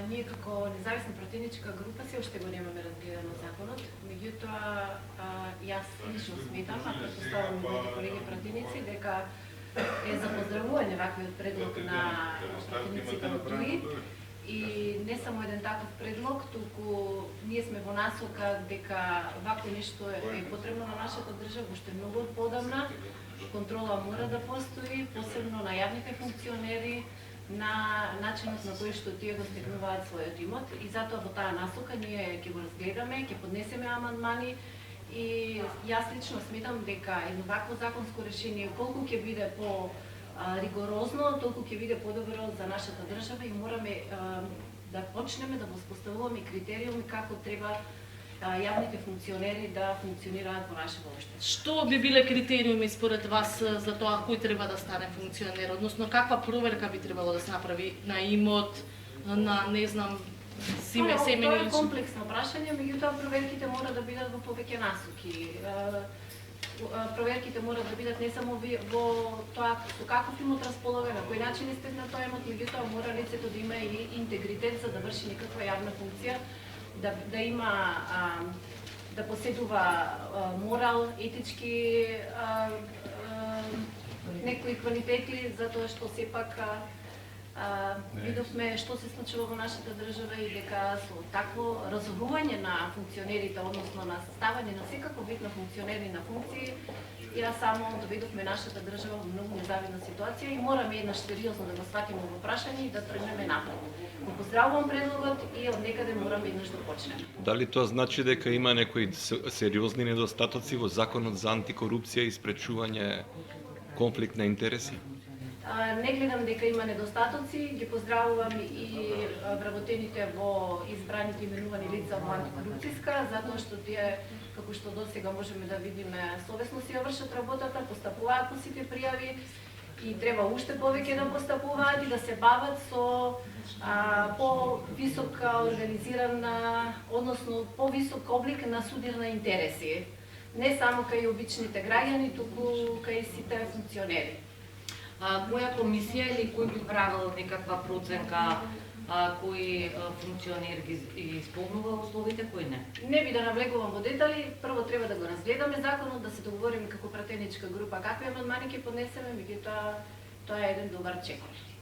Ние како независна противничка група се уште го немаме разгледано законот, меѓутоа јас лично сметам, а претпоставувам и моите колеги противници, дека е за поздравување ваквиот предлог на противниците од ДУИ. И не само еден таков предлог, туку ние сме во насока дека вакво нешто е потребно на нашата држава, уште многу подамна. Контрола мора да постои, посебно на јавните функционери, на начинот на кој што тие го стекнуваат својот имот, и затоа во таа насока ние ќе го разгледаме, ќе поднесеме амандмани, и јас лично сметам дека едно вакво законско решение колку ќе биде по ригорозно, толку ќе биде подобро за нашата држава, и мораме да почнеме да воспоставуваме критериуми како треба јавните функционери да функционираат во нашето општество. Што би биле критериуми според вас за тоа кој треба да стане функционер, односно каква проверка би требало да се направи на имот, на не знам, семејни? Тоа е комплексно прашање, меѓутоа проверките мора да бидат во повеќе насоки. Проверките мора да бидат не само во тоа со каков имот располага, на кој начин е стекнат тој имот, меѓутоа мора лицето да има и интегритет за да врши некаква јавна функција, да има да поседува морал, етички некои квалитети, затоа што сепак видовме што се случува во нашата држава и дека со такво разорување на функционерите, односно на ставање на секаков вид на функционери на функции, јас само доведовме нашата држава во многу незавидна ситуација и мораме еднаш сериозно да го сватиме во прашање и да тргнеме напред. Го поздравувам предлогот и од некаде мораме еднаш да почнеме. Дали тоа значи дека има некои сериозни недостатоци во законот за антикорупција и спречување конфликт на интереси? Не гледам дека има недостатоци, ги поздравувам и вработените во избраните именувани лица во антикорупцијска, затоа што тие, како што досега можеме да видиме, совесно си ја вршат работата, постапуваат по сите пријави и треба уште повеќе да постапуваат и да се бават со по-висока организирана, односно по-висок облик на судир на интереси. Не само кај обичните граѓани, туку кај сите функционери. Која комисија или кој би правил некаква проценка кој функционер ги исполнува условите, кој не? Не би да навлегувам во детали, прво треба да го разгледаме законот, да се договориме како пратеничка група какви амандмани ќе поднесеме, меѓутоа тоа е еден добар чекор.